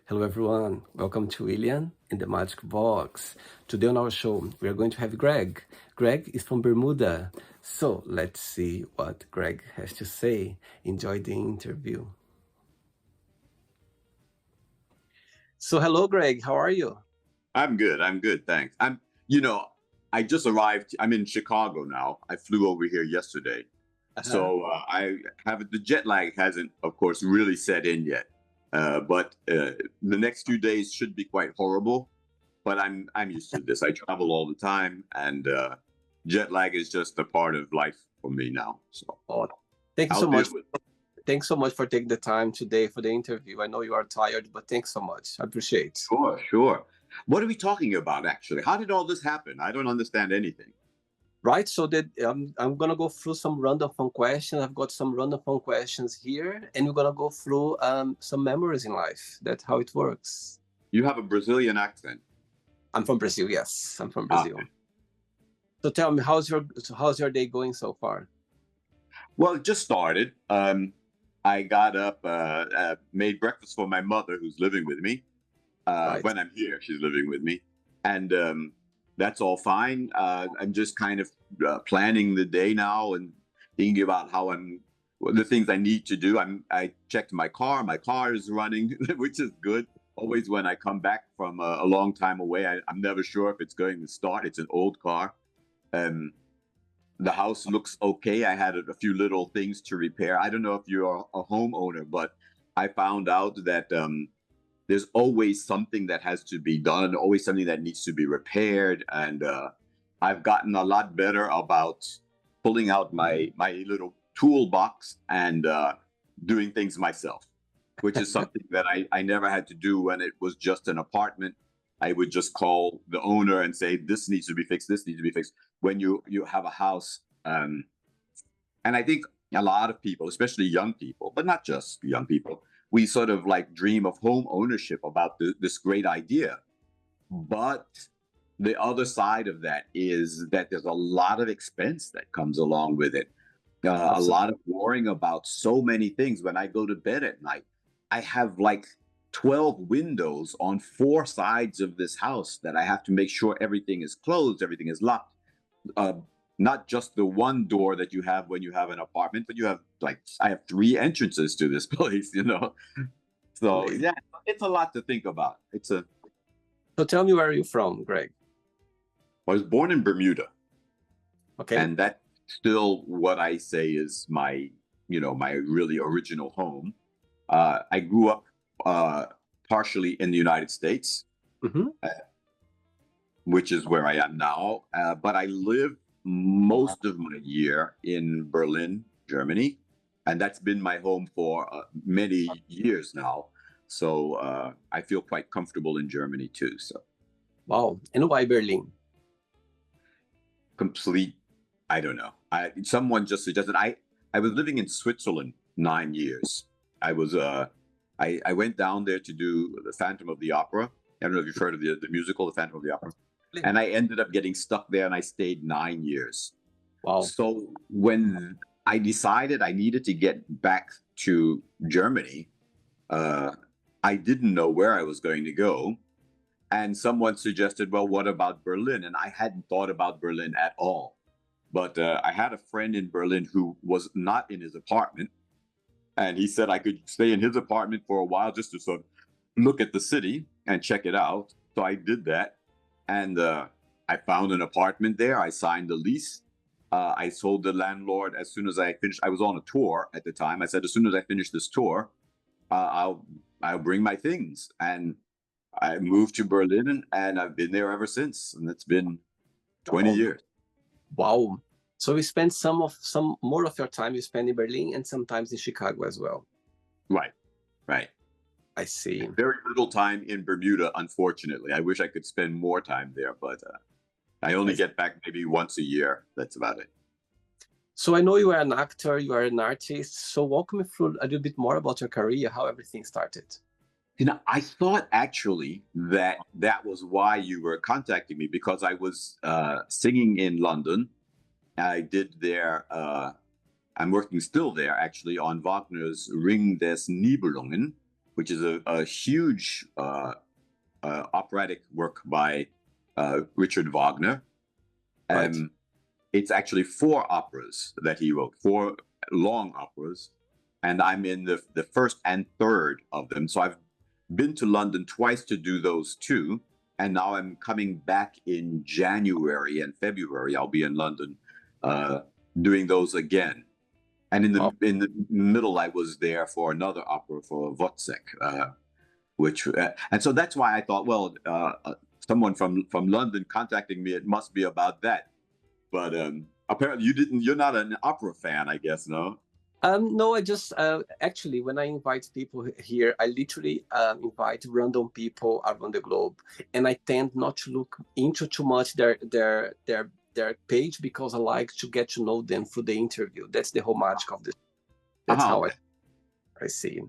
Hello, everyone. Welcome to William in the Magic Box. Today on our show, we are going to have Greg. Greg is from Bermuda. So let's see what Greg has to say. Enjoy the interview. So, hello, Greg. How are you? I'm good. I'm good. Thanks. You know, I just arrived. I'm in Chicago now. I flew over here yesterday. Uh-huh. So I have the jet lag hasn't, of course, really set in yet. But the next few days should be quite horrible. But I'm used to this. I travel all the time, and jet lag is just a part of life for me now. So Oh, thank you I'll so deal much. with Thanks so much for taking the time today for the interview. I know you are tired, but thanks so much. I appreciate. Sure, sure. What are we talking about, actually? How did all this happen? I don't understand anything. Right, so that I'm gonna go through some random fun questions. I've got some random fun questions here, and we're gonna go through some memories in life. That's how it works. You have a Brazilian accent. I'm from Brazil. Yes, I'm from Ah, Brazil. So tell me, how's your day going so far? well, it just started. I got up, made breakfast for my mother, who's living with me. Right. When I'm here, she's living with me, and that's all fine. I'm just kind of planning the day now and thinking about the things I need to do. I checked my car. My car is running, which is good. Always when I come back from a long time away, I'm never sure if it's going to start. It's an old car. Um, the house looks okay. I had a few little things to repair. I don't know if you're a homeowner, but I found out that there's always something that has to be done, always something that needs to be repaired. And I've gotten a lot better about pulling out my little toolbox and doing things myself, which is something that I never had to do when it was just an apartment. I would just call the owner and say, "This needs to be fixed. This needs to be fixed." When you have a house, and I think a lot of people, especially young people, but not just young people, we sort of like dream of home ownership about this great idea. But the other side of that is that there's a lot of expense that comes along with it. A Absolutely. lot of worrying about so many things. When I go to bed at night, I have like 12 windows on four sides of this house that I have to make sure everything is closed, everything is locked. Uh, Not just the one door that you have when you have an apartment, but you have like I have three entrances to this place. So Amazing. yeah, it's a lot to think about. So tell me, where are you from, Greg? I was born in Bermuda, Okay. and that's still what I say is my really original home. I grew up uh, partially in the United States, Mm-hmm. uh, which is where I am now. But I live most of my year in Berlin, Germany, and that's been my home for many years now. So I feel quite comfortable in Germany too. So Wow. And why Berlin? complete, I don't know. Someone just suggested I was living in Switzerland 9 years. I was I went down there to do the Phantom of the Opera. I don't know if you've heard of the musical, The Phantom of the Opera. And I ended up getting stuck there and I stayed 9 years. Wow. So when I decided I needed to get back to Germany, uh, I didn't know where I was going to go. And someone suggested, well, what about Berlin? And I hadn't thought about Berlin at all. But I had a friend in Berlin who was not in his apartment. And he said I could stay in his apartment for a while just to sort of look at the city and check it out. So I did that. And I found an apartment there. I signed the lease. I told the landlord as soon as I finished. I was on a tour at the time. I said, as soon as I finish this tour, I'll bring my things. And I moved to Berlin, and I've been there ever since. And it's been 20 Oh, years. wow. So we spend some more of your time you spend in Berlin and sometimes in Chicago as well. Right, right. I see. Very little time in Bermuda, unfortunately. I wish I could spend more time there, but I only I see. get back maybe once a year. That's about it. So I know you are an actor, you are an artist. So walk me through a little bit more about your career, how everything started. I thought actually that that was why you were contacting me because I was singing in London. I did there. I'm working still there actually on Wagner's Ring des Nibelungen, which is a huge operatic work by Richard Wagner. Right. It's actually four operas that he wrote, four long operas, and I'm in the first and third of them. So I've been to London twice to do those two, and now I'm coming back in January and February. I'll be in London doing those again. And Wow. in the middle, I was there for another opera for Wozzeck, which and so that's why I thought, well, someone from London contacting me, it must be about that. But apparently, you're not an opera fan, I guess, no? No, I just actually, when I invite people here, I literally invite random people around the globe, and I tend not to look into too much their page because I like to get to know them through the interview. That's the whole magic of this. That's how Okay. I see.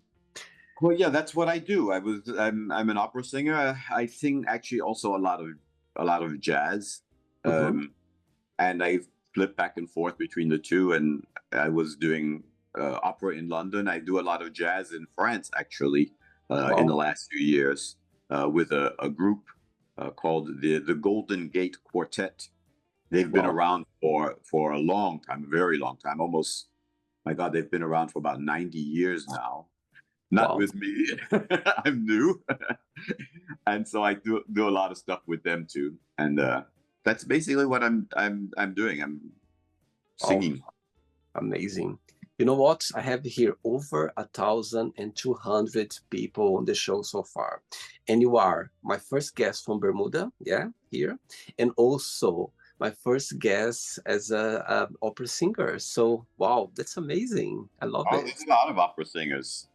Well, yeah, that's what I do. I'm an opera singer. I sing actually also a lot of jazz, Mm-hmm. and I flip back and forth between the two. And I was doing opera in London. I do a lot of jazz in France actually in the Wow, last few years with a group called the Golden Gate Quartet. They've been wow, around for a long time, a very long time, almost. My God, they've been around for about 90 years now. Not wow. with me. I'm new. And so I do a lot of stuff with them too. And that's basically what I'm doing. I'm Wow. singing. Amazing. You know what? I have here over 1,200 people on the show so far. And you are my first guest from Bermuda, yeah, here. And also my first guest as a opera singer. So, wow, that's amazing. I love Oh, it. there's a lot of opera singers.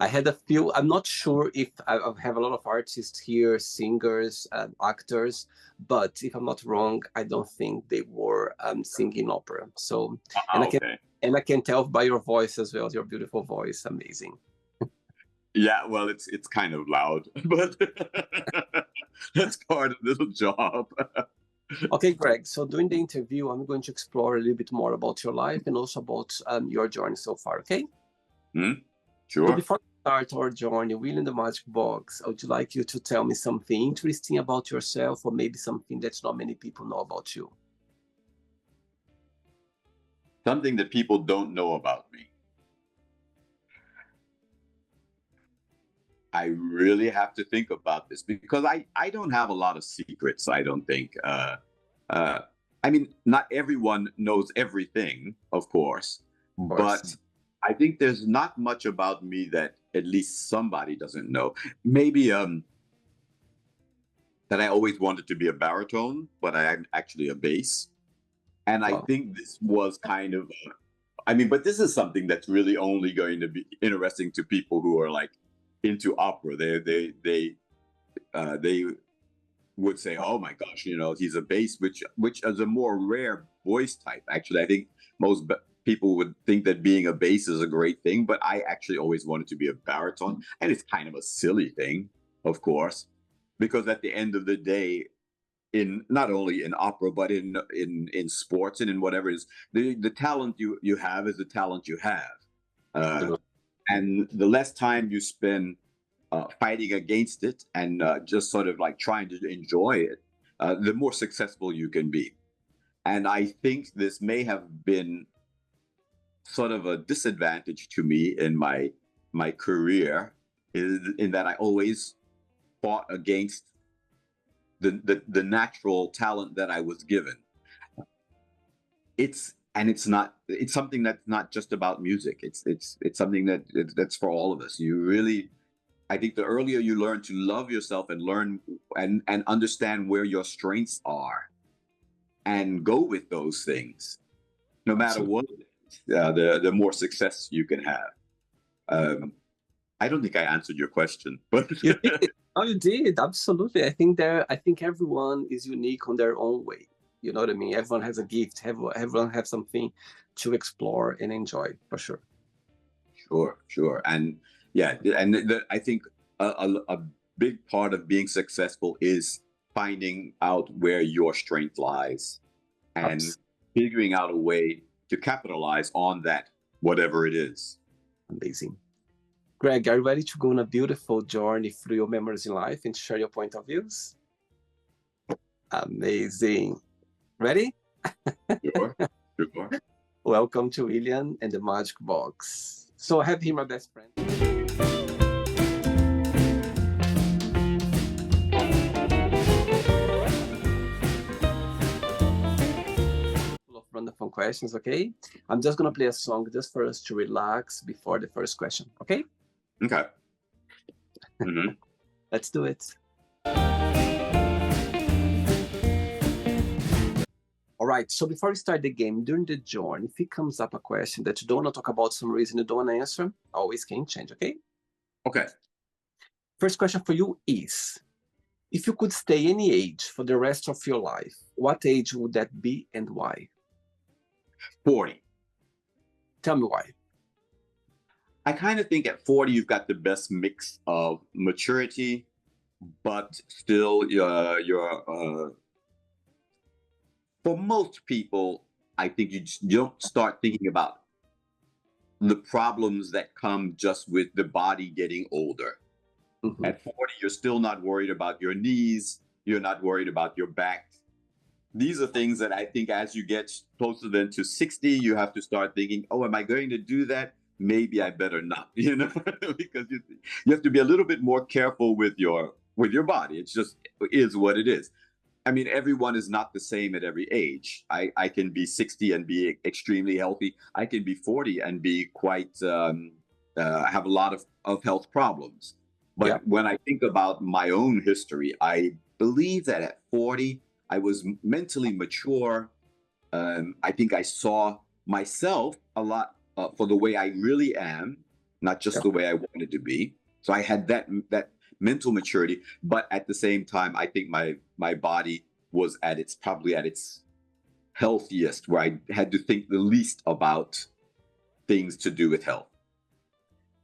I had a few. I'm not sure if I have a lot of artists here, singers, actors, but if I'm not wrong, I don't think they were singing opera. So, and I can Okay. and I can tell by your voice as well, your beautiful voice, amazing. Yeah, well, it's kind of loud, but that's part of the job. Okay, Greg. So during the interview, I'm going to explore a little bit more about your life and also about your journey so far. Okay. Hmm? So Sure. before we start our journey, Will in the Magic Box, I would like you to tell me something interesting about yourself, or maybe something that not many people know about you. Something that people don't know about me. I really have to think about this because I don't have a lot of secrets. I don't think. Uh, I mean, not everyone knows everything, of course, Of course. but I think there's not much about me that at least somebody doesn't know. Maybe that I always wanted to be a baritone, but I'm actually a bass. And I Wow. think this was kind of, I mean, but this is something that's really only going to be interesting to people who are like into opera. They would say, "Oh my gosh, you know, he's a bass," which is a more rare voice type. Actually, I think most people would think that being a bass is a great thing, but I actually always wanted to be a baritone, and it's kind of a silly thing, of course, because at the end of the day, in not only in opera but in sports and in whatever it is, the talent you have is the talent you have, uh, Absolutely. and the less time you spend fighting against it and just sort of like trying to enjoy it, the more successful you can be. And I think this may have been sort of a disadvantage to me in my career, is in that I always fought against the natural talent that I was given. It's something that's not just about music. It's something that's for all of us. You really, I think the earlier you learn to love yourself and learn and understand where your strengths are and go with those things, no matter Absolutely. what, the more success you can have. Um, I don't think I answered your question, but You did. Oh, you did. Absolutely. I think everyone is unique on their own way. You know what I mean? Everyone has a gift. Everyone has something to explore and enjoy for sure. sure, sure, and yeah, and I think a big part of being successful is finding out where your strength lies and Abs- figuring out a way to capitalize on that, whatever it is. Amazing. Greg, are you ready to go on a beautiful journey through your memories in life and share your point of views? Amazing. Ready? Sure. Sure. Welcome to William and the Magic Box. So I have here my best friend. Full of wonderful questions, okay? I'm just gonna play a song just for us to relax before the first question, okay? Okay. Mhm. Let's do it. All right, so before we start the game, during the journey, if it comes up a question that you don't want to talk about some reason you don't want to answer, always can change, okay? Okay. First question for you is, if you could stay any age for the rest of your life, what age would that be and why? 40. Tell me why. I kind of think at 40 you've got the best mix of maturity, but still for most people, I think you don't start thinking about the problems that come just with the body getting older. Mhm. At 40, you're still not worried about your knees. You're not worried about your back. These are things that I think as you get closer then to 60, you have to start thinking, oh, am I going to do that? Maybe I better not, because you have to be a little bit more careful with your body. It's just is what it is. I mean, everyone is not the same at every age. I can be 60 and be extremely healthy. I can be 40 and be quite have a lot of health problems. But Yeah. when I think about my own history, I believe that at 40, I was mentally mature. I think I saw myself a lot for the way I really am, not just Yeah. the way I wanted to be. So I had that mental maturity, but at the same time, I think my body was probably at its healthiest, where I had to think the least about things to do with health.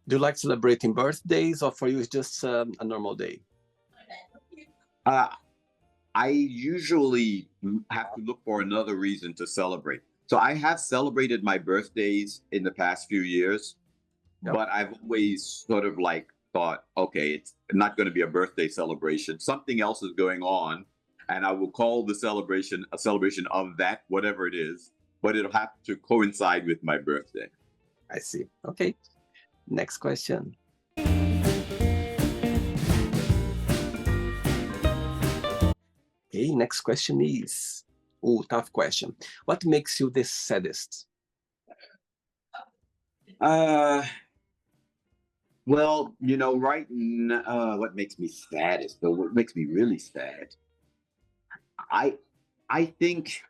Do you like celebrating birthdays, or for you it's just a normal day? I usually have to look for another reason to celebrate. So I have celebrated my birthdays in the past few years, Yep. but I've always sort of like thought, okay, it's not going to be a birthday celebration. Something else is going on, and I will call the celebration a celebration of that, whatever it is, but it'll have to coincide with my birthday. I see. Okay. Next question. Okay, next question is, tough question. What makes you the saddest? Well, what makes me saddest, though, what makes me really sad, I, I think,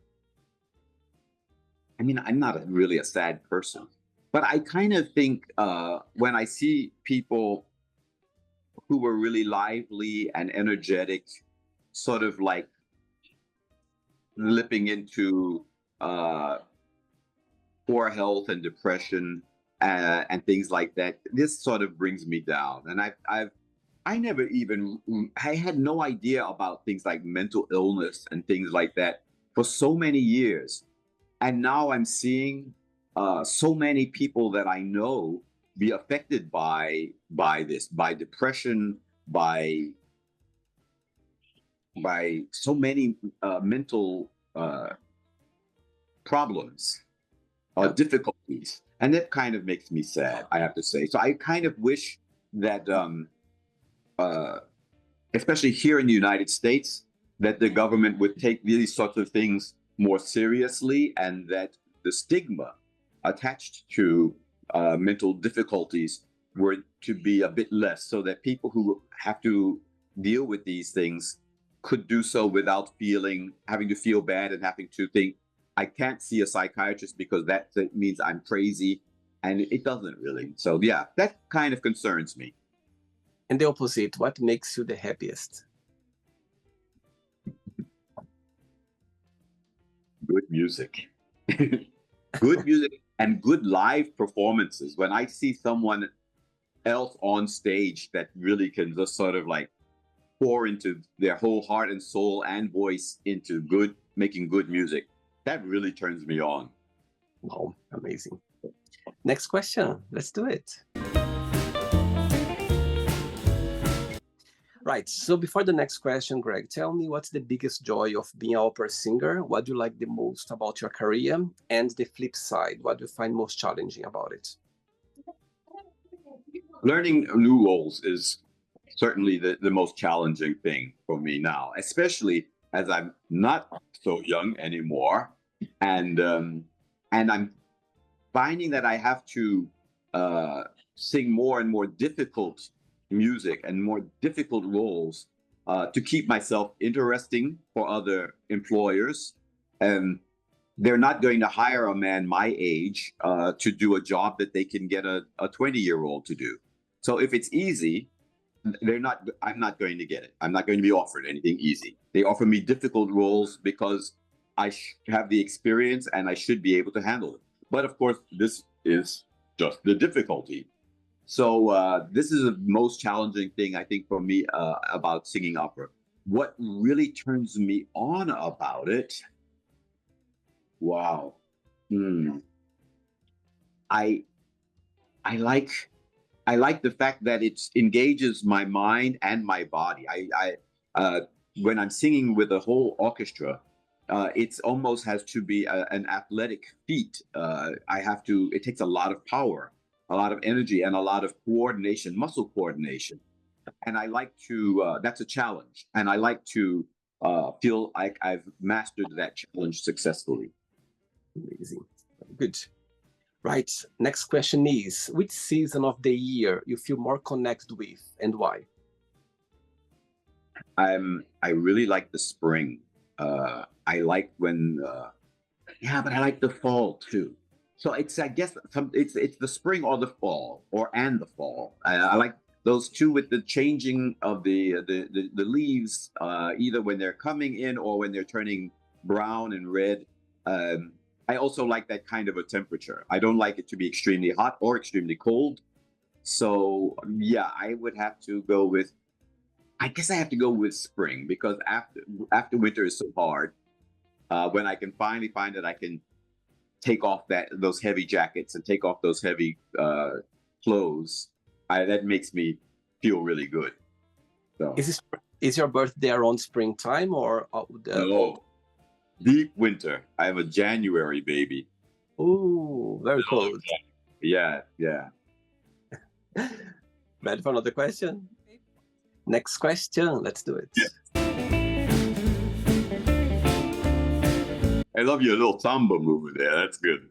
I mean, I'm not really a sad person, but I kind of think when I see people who were really lively and energetic, sort of like slipping into poor health and depression and things like that, this sort of brings me down. And I had no idea about things like mental illness and things like that for so many years. And now I'm seeing so many people that I know be affected by this, by depression, by so many mental problems or difficulties, and that kind of makes me sad, I have to say. So I kind of wish that, especially here in the United States, that the government would take these sorts of things more seriously, and that the stigma attached to mental difficulties were to be a bit less, so that people who have to deal with these things could do so without having to feel bad and having to think, I can't see a psychiatrist because that means I'm crazy. And it doesn't really. So yeah, that kind of concerns me. And the opposite, what makes you the happiest? Good music. Good music and good live performances. When I see someone else on stage that really can just sort of like pour into their whole heart and soul and voice into making good music, that really turns me on. Wow, amazing. Next question. Let's do it. Right. So before the next question, Greg, tell me what's the biggest joy of being an opera singer? What do you like the most about your career? And the flip side, what do you find most challenging about it? Learning new roles is certainly the most challenging thing for me now, especially as I'm not so young anymore, and I'm finding that I have to uh, sing more and more difficult music and more difficult roles to keep myself interesting for other employers. And they're not going to hire a man my age to do a job that they can get a 20-year-old to do. So if it's easy, I'm not going to get it. I'm not going to be offered anything easy. They offer me difficult roles because I have the experience and I should be able to handle it. But of course, this is just the difficulty. So this is the most challenging thing I think for me about singing opera. What really turns me on about it? Wow. Hmm. I I like I like the fact that it engages my mind and my body. When I'm singing with a whole orchestra, it's almost has to be an athletic feat. I have to. It takes a lot of power, a lot of energy, and a lot of coordination, muscle coordination. And I like to. That's a challenge, and I like to feel like I've mastered that challenge successfully. Amazing. Good. Right. Next question is, which season of the year you feel more connected with and why? I really like the spring. I like when yeah, but I like the fall too. So it's I guess it's the spring or the fall and the fall. I like those two with the changing of the leaves, either when they're coming in or when they're turning brown and red. Um, I also like that kind of a temperature. I don't like it to be extremely hot or extremely cold. So yeah, I would have to go with. I guess I have to go with spring because after winter is so hard. When I can finally find that I can take off those heavy jackets and take off those heavy clothes, that makes me feel really good. So Is your birthday around springtime or the no, deep winter. I have a January baby. Oh, very close. Yeah, yeah. Ready for another question? Next question. Let's do it. Yeah. I love your little samba move there. That's good.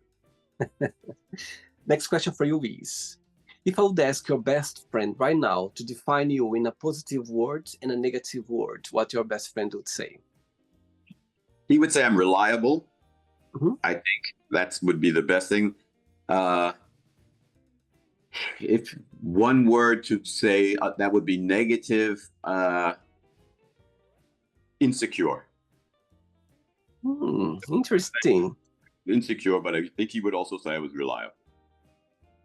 Next question for you is, if I would ask your best friend right now to define you in a positive word and a negative word, what your best friend would say? He would say I'm reliable. Mhm. I think that would be the best thing. If one word to say, that would be negative, insecure. Interesting. Insecure, but I think he would also say I was reliable.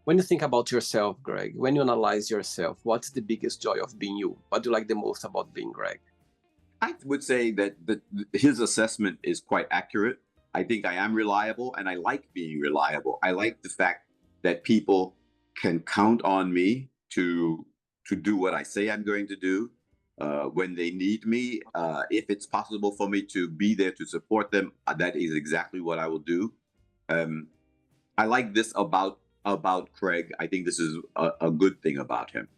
When you think about yourself, Greg, when you analyze yourself, what's the biggest joy of being you? What do you like the most about being Greg? I would say that his assessment is quite accurate. I think I am reliable, and I like being reliable. I like the fact that people can count on me to do what I say I'm going to do when they need me. If it's possible for me to be there to support them, that is exactly what I will do. I like this about Craig. I think this is a good thing about him.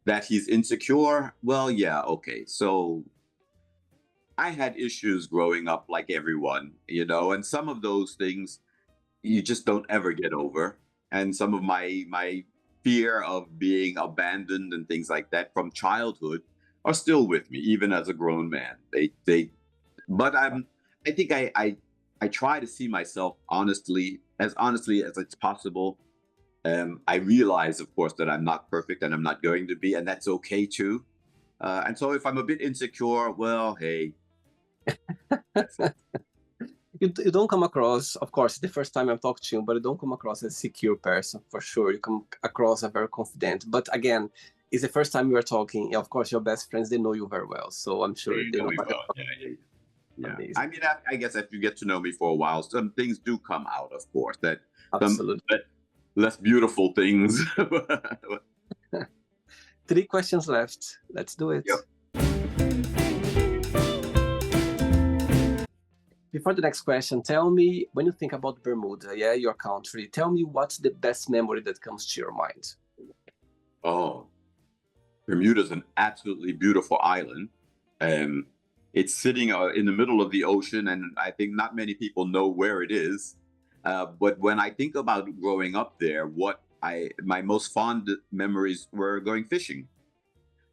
That he's insecure. Well, yeah, okay. So I had issues growing up, like everyone, and some of those things you just don't ever get over. And some of my fear of being abandoned and things like that from childhood are still with me, even as a grown man. But I think I try to see myself honestly as it's possible. I realize, of course, that I'm not perfect and I'm not going to be, and that's okay too. And so if I'm a bit insecure, well, hey. You don't come across, of course, the first time I'm talking to you, but you don't come across as a secure person, for sure. You come across as very confident. But again, it's the first time we are talking. Of course, your best friends, they know you very well. So I'm sure they know. Well. Yeah. I mean, I guess if you get to know me for a while, some things do come out, of course, that Absolutely. less beautiful things. 3 questions left. Let's do it. Yep. Before the next question, tell me, when you think about Bermuda, yeah, your country, tell me what's the best memory that comes to your mind? Oh, Bermuda is an absolutely beautiful island. It's sitting in the middle of the ocean, and I think not many people know where it is. But when I think about growing up there, my most fond memories were going fishing.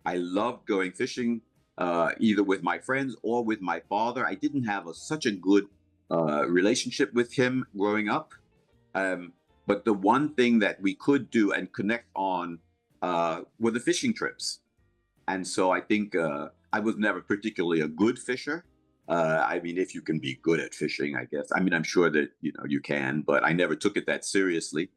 I loved going fishing, either with my friends or with my father. I didn't have such a good relationship with him growing up. Um, but the one thing that we could do and connect on were the fishing trips. And so I think I was never particularly a good fisher. I mean, if you can be good at fishing, I guess. I mean, I'm sure that you can, but I never took it that seriously.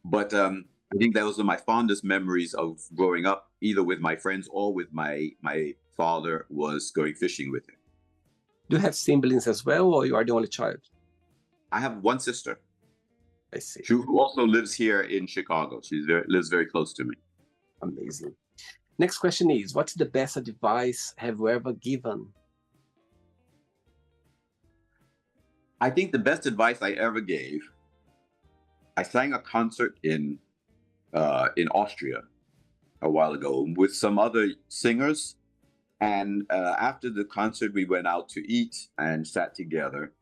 But I think those are my fondest memories of growing up, either with my friends or with my father, was going fishing with him. Do you have siblings as well, or you are the only child? I have one sister I see. who also lives here in Chicago. Lives very close to me. Amazing. Next question is, what's the best advice have you ever given? I think the best advice I ever gave, I sang a concert in Austria a while ago with some other singers. And after the concert, we went out to eat and sat together.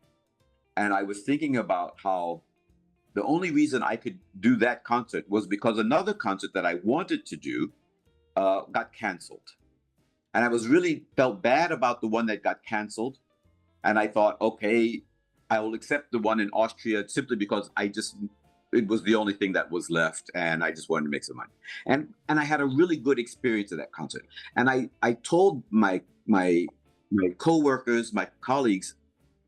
And I was thinking about how the only reason I could do that concert was because another concert that I wanted to do got canceled. And I was really felt bad about the one that got canceled. And I thought, okay, I will accept the one in Austria simply because it was the only thing that was left, and I just wanted to make some money. And I had a really good experience at that concert. And I told my coworkers, my colleagues,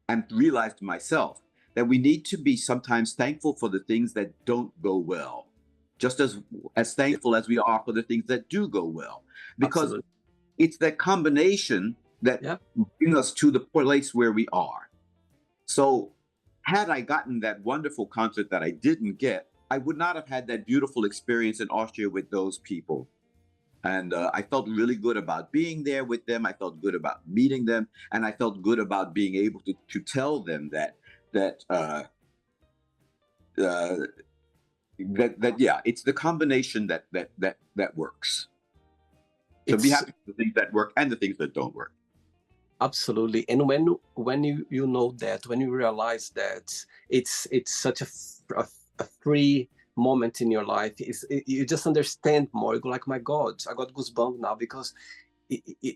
and realized to myself that we need to be sometimes thankful for the things that don't go well, just as thankful as we are for the things that do go well, because Absolutely. it's that combination that brings us to the place where we are. So had I gotten that wonderful concert that I didn't get, I would not have had that beautiful experience in Austria with those people. And I felt really good about being there with them. I felt good about meeting them, and I felt good about being able to tell them that yeah, it's the combination that works. So be happy with the things that work and the things that don't work. Absolutely. And when you know that, when you realize that it's such a free moment in your life, you just understand more. You go like, my God, I got goosebumps now, because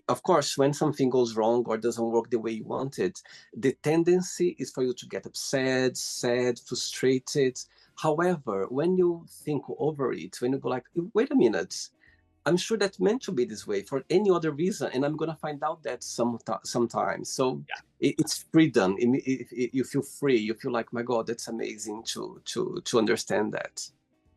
of course, when something goes wrong or doesn't work the way you want it, the tendency is for you to get upset, sad, frustrated. However, when you think over it, when you go like, wait a minute, I'm sure that's meant to be this way for any other reason, and I'm gonna find out that sometimes. So it's freedom. You feel free. You feel like, my God, that's amazing to understand that.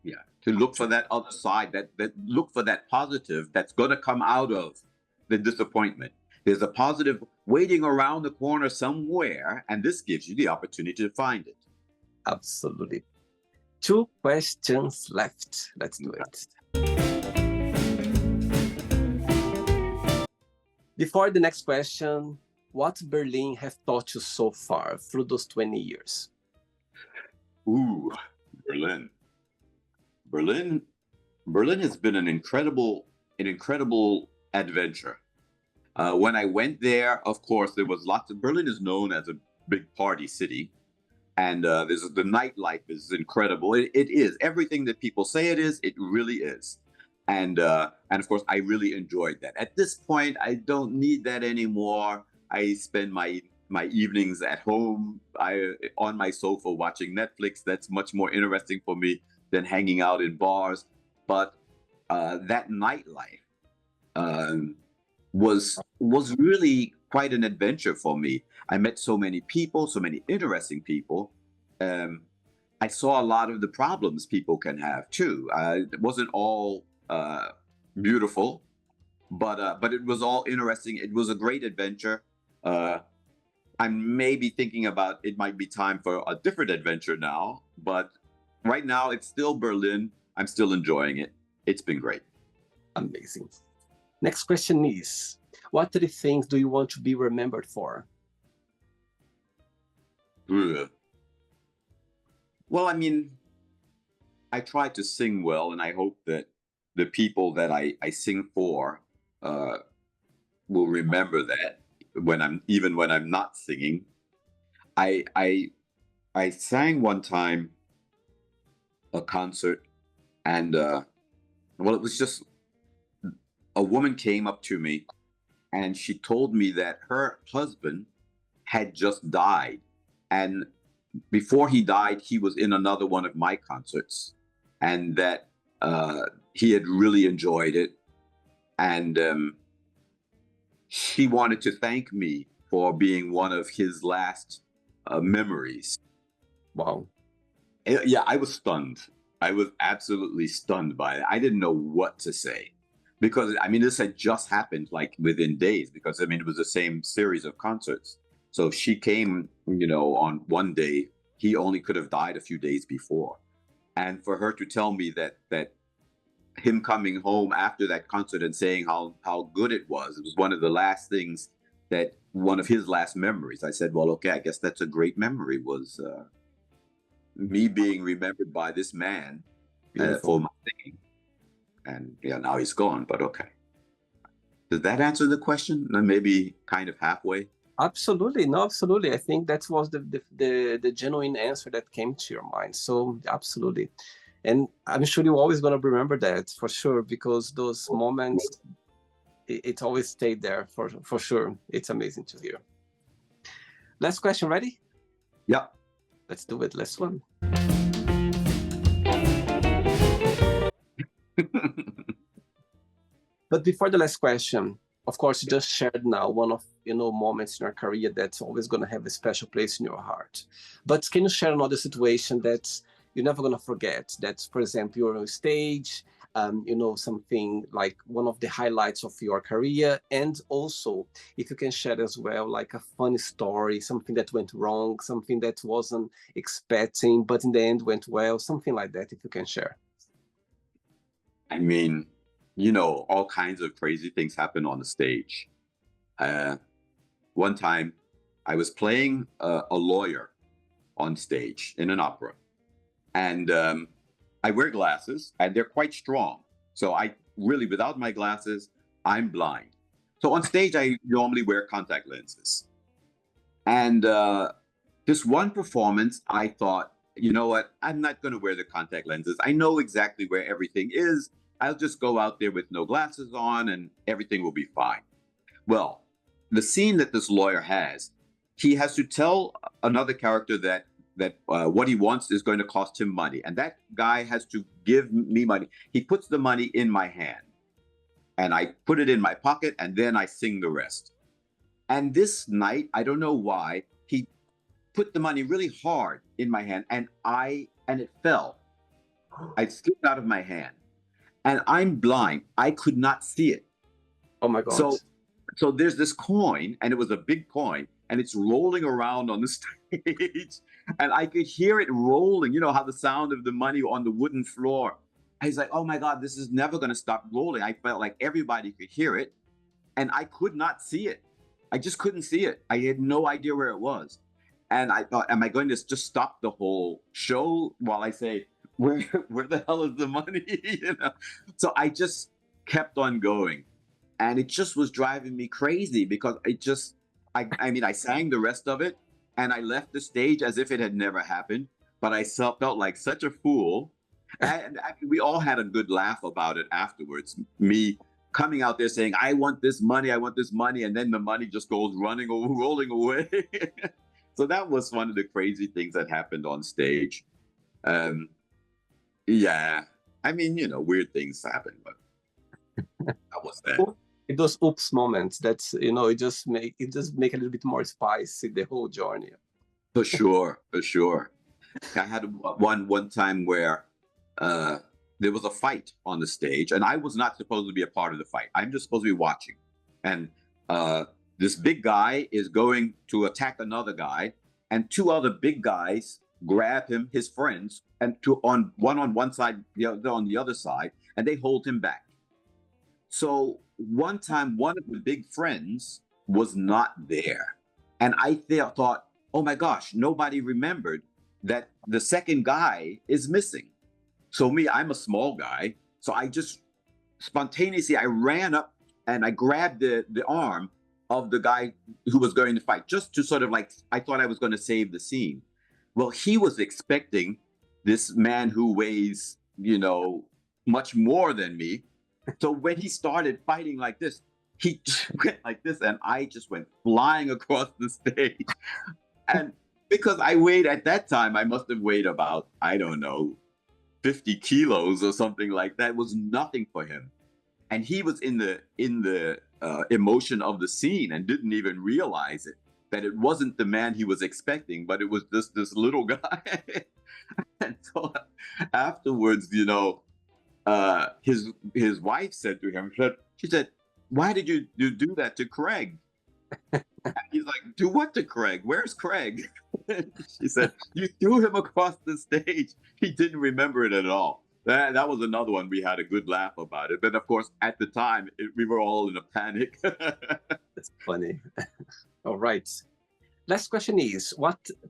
Yeah, to look for that other side, that look for that positive that's gonna come out of the disappointment. There's a positive waiting around the corner somewhere, and this gives you the opportunity to find it. Absolutely. 2 questions left. Let's do it. Before the next question, what Berlin has taught you so far through those 20 years? Ooh, Berlin. Berlin has been an incredible adventure. When I went there, of course, there was Berlin is known as a big party city, and the nightlife is incredible. It is everything that people say it is. It really is. And of course, I really enjoyed that. At this point, I don't need that anymore. I spend my evenings at home, on my sofa watching Netflix. That's much more interesting for me than hanging out in bars. But that nightlife was really quite an adventure for me. I met so many people, so many interesting people. I saw a lot of the problems people can have too. It wasn't all beautiful, but it was all interesting. It was a great adventure. I'm maybe thinking about it might be time for a different adventure now, but right now it's still Berlin. I'm still enjoying it. It's been great. Amazing. Next question is, what 3 things do you want to be remembered for? Ugh. Well, I mean, I try to sing well, and I hope that the people that I sing for uh, will remember that even when I'm not singing. I I I sang one time a concert, and well, it was just a woman came up to me and she told me that her husband had just died, and before he died, he was in another one of my concerts, and that he had really enjoyed it, and she wanted to thank me for being one of his last memories. Wow. Yeah, I was stunned. I was absolutely stunned by it. I didn't know what to say because I mean, this had just happened like within days because I mean, it was the same series of concerts. So she came, on one day. He only could have died a few days before, and for her to tell me that him coming home after that concert and saying how good it was one of the last things that one of his last memories. I said, well, okay, I guess that's a great memory. Was me being remembered by this man for Beautiful. my singing. And yeah, now he's gone, but okay. Does that answer the question? Maybe kind of halfway. Absolutely. No, absolutely. I think that was the genuine answer that came to your mind. So absolutely. And I'm sure you're always going to remember that for sure, because those moments, it always stayed there for sure. It's amazing to hear. Last question, ready? Yeah. Let's do it. Last one. But before the last question, of course, you just shared now one of moments in your career that's always going to have a special place in your heart. But can you share another situation that you're never going to forget? That, for example, you're on stage, something like one of the highlights of your career, and also if you can share as well, like a funny story, something that went wrong, something that wasn't expecting, but in the end went well, something like that, if you can share. I mean, all kinds of crazy things happen on the stage. One time I was playing a lawyer on stage in an opera, and I wear glasses and they're quite strong. So I really, without my glasses, I'm blind. So on stage, I normally wear contact lenses. And this one performance, I thought, you know what? I'm not going to wear the contact lenses. I know exactly where everything is. I'll just go out there with no glasses on and everything will be fine. Well, the scene that this lawyer has, he has to tell another character that what he wants is going to cost him money, and that guy has to give me money. He puts the money in my hand, and I put it in my pocket, and then I sing the rest. And this night, I don't know why, he put the money really hard in my hand, and it fell. It slipped out of my hand, and I'm blind. I could not see it. Oh my God. So there's this coin, and it was a big coin, and it's rolling around on the stage, and I could hear it rolling. You know how the sound of the money on the wooden floor. I was like, oh my God, this is never going to stop rolling. I felt like everybody could hear it, and I could not see it. I just couldn't see it. I had no idea where it was. And I thought, am I going to just stop the whole show while I say, where the hell is the money? So I just kept on going. And it just was driving me crazy because I mean, I sang the rest of it and I left the stage as if it had never happened, but I felt like such a fool. And we all had a good laugh about it afterwards. Me coming out there saying, I want this money, I want this money. And then the money just goes rolling away. So that was one of the crazy things that happened on stage. Um, yeah, I mean, weird things happen, but that was that. Those oops moments that's it just make a little bit more spicy the whole journey. For sure, for sure. I had one time where there was a fight on the stage, and I was not supposed to be a part of the fight. I'm just supposed to be watching. And this big guy is going to attack another guy, and two other big guys grab him, his friends, and one on one side, the other on the other side, and they hold him back. So one time, one of the big friends was not there. And I thought, oh my gosh, nobody remembered that the second guy is missing. So me, I'm a small guy. So I just spontaneously, I ran up and I grabbed the arm of the guy who was going to fight, just to sort of like, I thought I was going to save the scene. Well, he was expecting this man who weighs, much more than me. So when he started fighting like this, he just went like this, and I just went flying across the stage. And because I weighed at that time, I must have weighed about, I don't know, 50 kilos or something like that. It was nothing for him. And he was in the emotion of the scene and didn't even realize it, that it wasn't the man he was expecting, but it was this little guy. And so afterwards, his wife said to him, she said, "Why did you do that to Craig?" And he's like, "Do what to Craig? Where's Craig?" She said, "You threw him across the stage. He didn't remember it at all." That was another one. We had a good laugh about it. But of course, at the time, we were all in a panic. That's funny. All right. Last question is,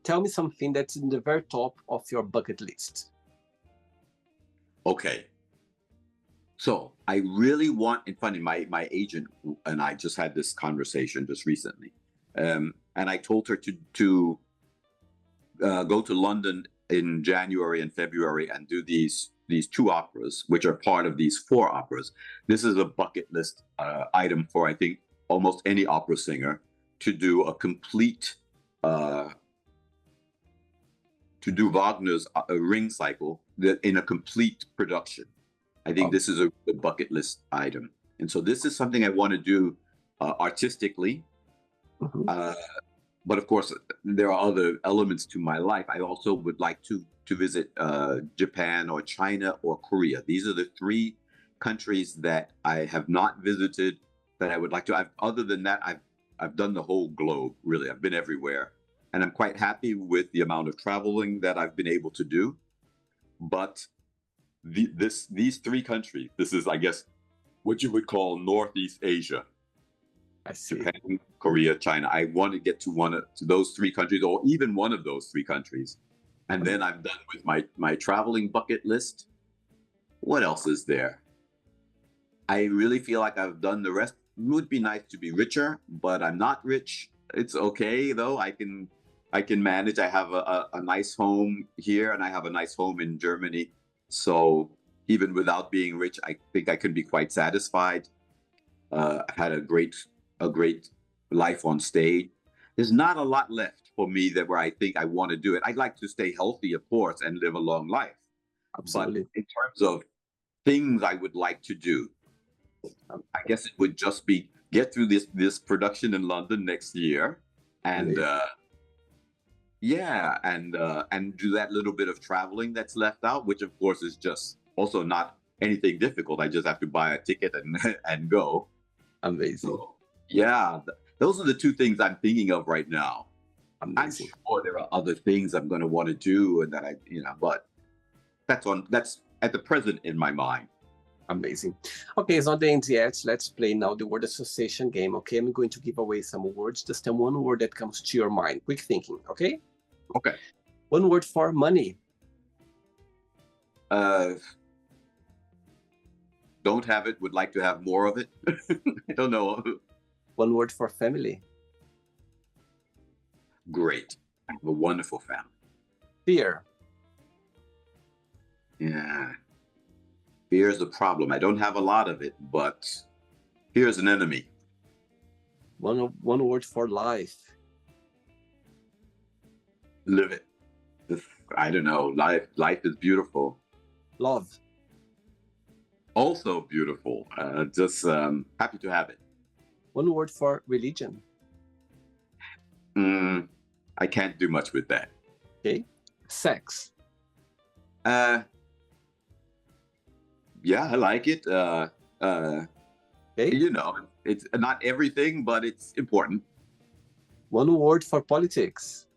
tell me something that's in the very top of your bucket list. Okay. So I really want, and funny, my agent and I just had this conversation just recently. And I told her to go to London in January and February and do these two operas, which are part of these four operas. This is a bucket list item for, I think, almost any opera singer, to do a complete to do Wagner's Ring Cycle in a complete production. I think this is a bucket list item, and so this is something I want to do artistically. Mhm. But of course, there are other elements to my life. I also would like to visit Japan or China or Korea. These are the three countries that I have not visited that I would like to. Other than that, I've done the whole globe. Really, I've been everywhere, and I'm quite happy with the amount of traveling that I've been able to do. But these three countries, this is, I guess, what you would call Northeast Asia. I see. Japan, Korea, China. I want to get to those three countries, or even one of those three countries, and then I'm done with my traveling bucket list. What else is there? I really feel like I've done the rest. It would be nice to be richer, but I'm not rich. It's okay though. I can manage. I have a nice home here, and I have a nice home in Germany. So even without being rich, I think I can be quite satisfied. I had a great life on stage. There's not a lot left for me that where I think I want to do it. I'd like to stay healthy, of course, and live a long life. But Absolutely. in terms of things I would like to do, I guess it would just be get through this production in London next year, and Amazing. yeah, and do that little bit of traveling that's left out, which of course is just also not anything difficult. I just have to buy a ticket and and go. Amazing. So yeah, those are the two things I'm thinking of right now. I'm Amazing. sure there are other things I'm going to want to do, and that but that's at the present in my mind. Amazing. Okay, it's not the end yet. Let's play now the word association game. Okay, I'm going to give away some words. Just tell one word that comes to your mind. Quick thinking. Okay. Okay. One word for money. Uh, don't have it. Would like to have more of it. I don't know. One word for family. Great. I have a wonderful family. Fear. Yeah. Fear is a problem. I don't have a lot of it, but fear is an enemy. One word for life. Live it. I don't know. Life is beautiful. Love. Also beautiful. Just happy to have it. One word for religion. I can't do much with that. Okay. Sex. Yeah, I like it. Okay. It's not everything, but it's important. One word for politics.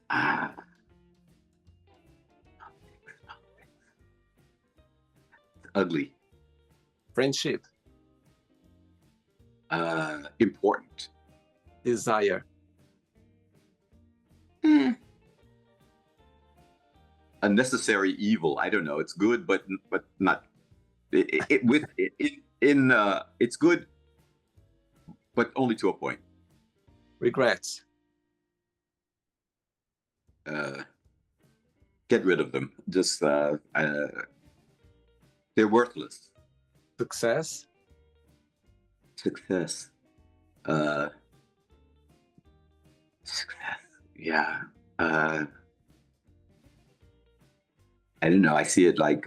Ah, ugly. Friendship. Important. Desire. A necessary evil. I don't know. It's good, but not. It's good, but only to a point. Regrets. Get rid of them. Just they're worthless. Success. Success. Success. Yeah. I don't know. I see it like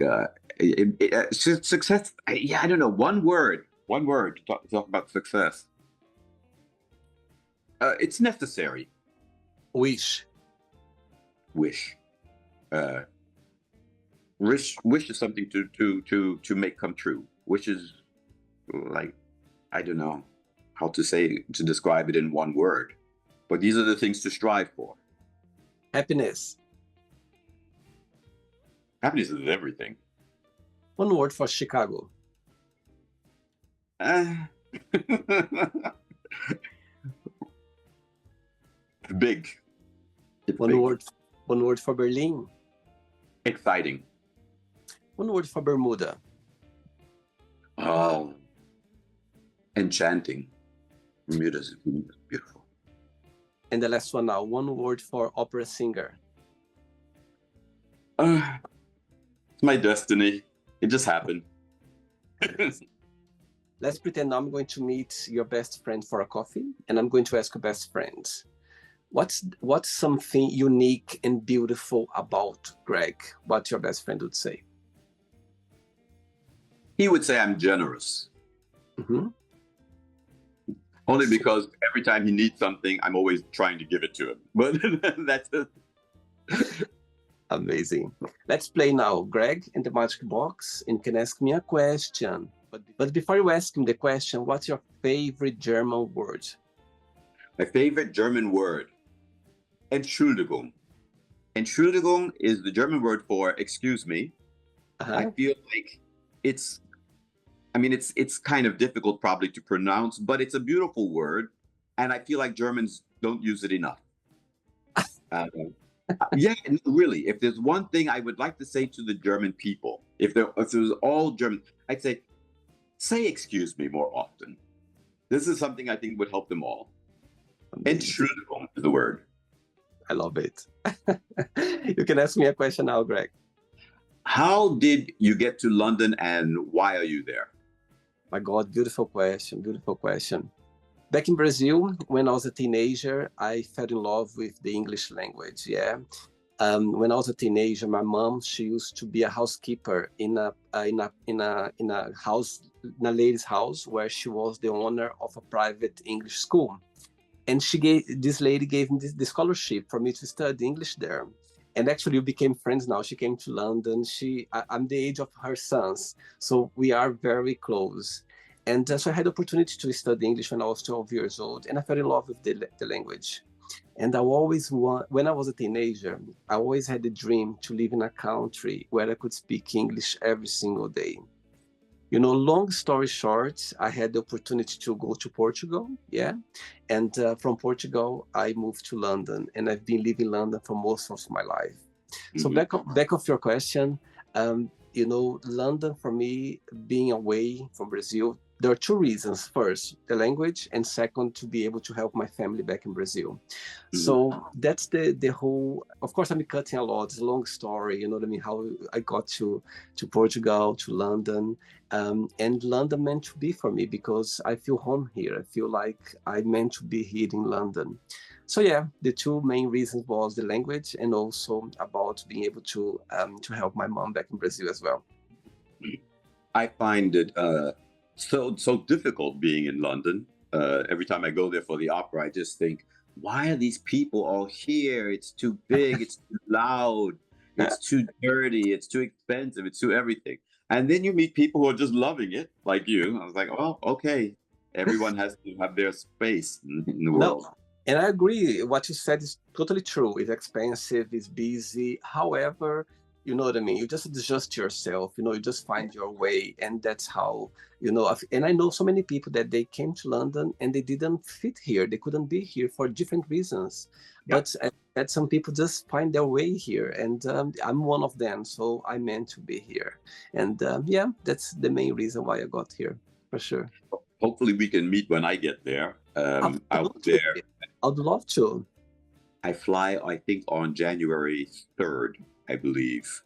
success. I don't know. One word. One word to talk about success. It's necessary. Wish. Wish. Wish is something to make come true. Wish is like, I don't know how to describe it in one word, but these are the things to strive for. Happiness. Happiness is everything. One word for Chicago. Big. It's One big. word. One word for Berlin. Exciting. One word for Bermuda. Enchanting. Bermuda is beautiful. And the last one now. One word for opera singer. It's my destiny. It just happened. Let's pretend I'm going to meet your best friend for a coffee, and I'm going to ask your best friend, what's something unique and beautiful about Greg? What your best friend would say? He would say I'm generous. Mm-hmm. Only because every time he needs something, I'm always trying to give it to him. But that's it. Amazing. Let's play now, Greg, in the magic box, and can ask me a question. But before you ask him the question, what's your favorite German word? My favorite German word, Entschuldigung. Entschuldigung is the German word for excuse me. I feel like it's kind of difficult probably to pronounce, but it's a beautiful word. And I feel like Germans don't use it enough. Yeah, really. If there's one thing I would like to say to the German people, if it was all German, I'd say excuse me more often. This is something I think would help them all. Entschuldigung is the word. I love it. You can ask me a question now, Greg. How did you get to London and why are you there? My God, beautiful question, beautiful question. Back in Brazil, when I was a teenager, I fell in love with the English language. Yeah. When I was a teenager, my mom, she used to be a housekeeper in a house, in a lady's house, where she was the owner of a private English school. And this lady gave me the scholarship for me to study English there. And actually, we became friends now. She came to London. I'm the age of her sons, so we are very close. And so I had the opportunity to study English when I was 12 years old, and I fell in love with the language. And when I was a teenager, I always had the dream to live in a country where I could speak English every single day. You know, long story short, I had the opportunity to go to Portugal, yeah. And from Portugal, I moved to London, and I've been living in London for most of my life. Mm-hmm. So back of your question, you know, London for me, being away from Brazil, there are two reasons. First, the language, and second, to be able to help my family back in Brazil. Mm-hmm. So that's the whole, of course, I'm cutting a lot. It's a long story, you know what I mean, how I got to Portugal, to London. And London meant to be for me because I feel home here. I feel like I meant to be here in London. So yeah, the two main reasons was the language and also about being able to help my mom back in Brazil as well. I find it so difficult being in London. Every time I go there for the opera, I just think, why are these people all here? It's too big, it's too loud, it's too dirty, it's too expensive, it's too everything. And then you meet people who are just loving it, like you. I was like, oh, okay. Everyone has to have their space in the world. No, and I agree. What you said is totally true. It's expensive, it's busy. However, You know what I mean? You just adjust yourself, you know, you just find your way. And that's how, you know, and I know so many people that they came to London and they didn't fit here. They couldn't be here for different reasons. Yeah. But that some people just find their way here. And I'm one of them. So I meant to be here. And yeah, that's the main reason why I got here, for sure. Hopefully we can meet when I get there. Out there. I'd love to. I fly, I think, on January 3rd, I believe.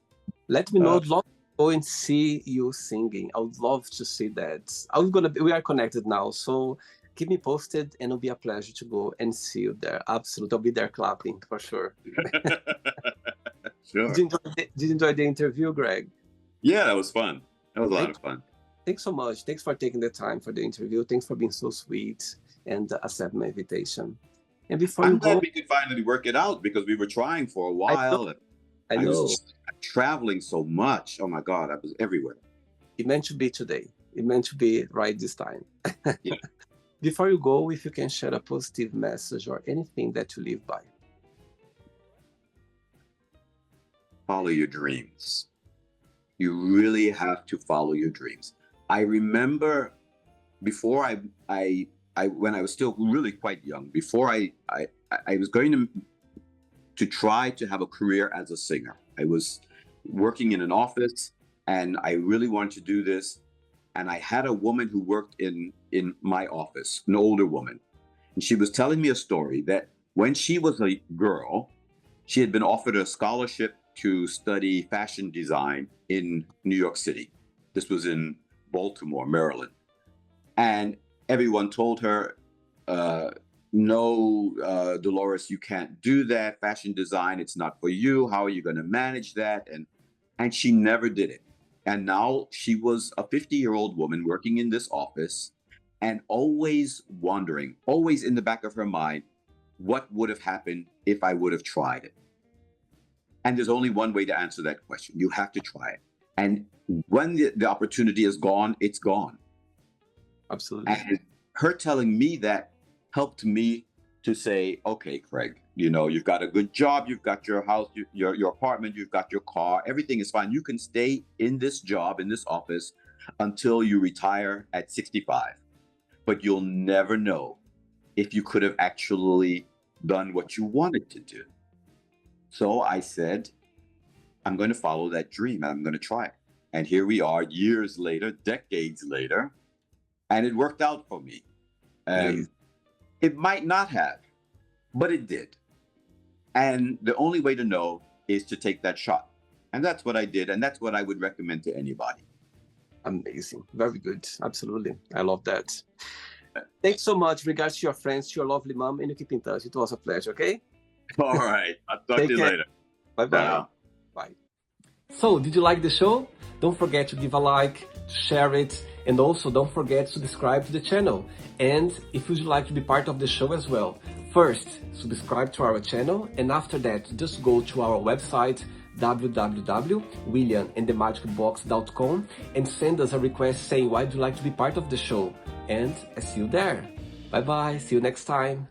Let me know. I'd love to go and see you singing. I would love to see that. We are connected now, so keep me posted, and it'll be a pleasure to go and see you there. Absolutely, I'll be there clapping for sure. Sure. Did you enjoy the interview, Greg? Yeah, that was fun. That was a lot of fun. Thanks so much. Thanks for taking the time for the interview. Thanks for being so sweet and accepting my invitation. And before I'm you glad go, we could finally work it out because we were trying for a while. I know. Was traveling so much. Oh my God, I was everywhere. It meant to be today. It meant to be right this time. Yeah. Before you go, if you can share a positive message or anything that you live by. Follow your dreams. You really have to follow your dreams. I remember before I when I was still really quite young, before I was going to try to have a career as a singer. I was working in an office and I really wanted to do this. And I had a woman who worked in my office, an older woman. And she was telling me a story that when she was a girl, she had been offered a scholarship to study fashion design in New York City. This was in Baltimore, Maryland. And everyone told her, no, Dolores, you can't do that. Fashion design, it's not for you. How are you going to manage that? And she never did it. And now she was a 50-year-old woman working in this office and always wondering, always in the back of her mind, what would have happened if I would have tried it? And there's only one way to answer that question. You have to try it. And when the opportunity is gone, it's gone. Absolutely. And her telling me that helped me to say, okay, Craig, you know, you've got a good job, you've got your house, your apartment, you've got your car, everything is fine. You can stay in this job, in this office until you retire at 65. But you'll never know if you could have actually done what you wanted to do. So I said, I'm going to follow that dream and I'm going to try it. And here we are years later, decades later, and it worked out for me. It might not have, but it did. And the only way to know is to take that shot. And that's what I did. And that's what I would recommend to anybody. Amazing. Very good. Absolutely. I love that. Thanks so much. Regards to your friends, to your lovely mom, and you keep in touch. It was a pleasure, okay? All right. I'll talk to you later. Bye-bye. Bye. So, did you like the show? Don't forget to give a like, to share it, and also don't forget to subscribe to the channel. And if you'd like to be part of the show as well, first, subscribe to our channel, and after that, just go to our website, www.williamandthemagicbox.com, and send us a request saying why would you like to be part of the show. And I see you there. Bye-bye. See you next time.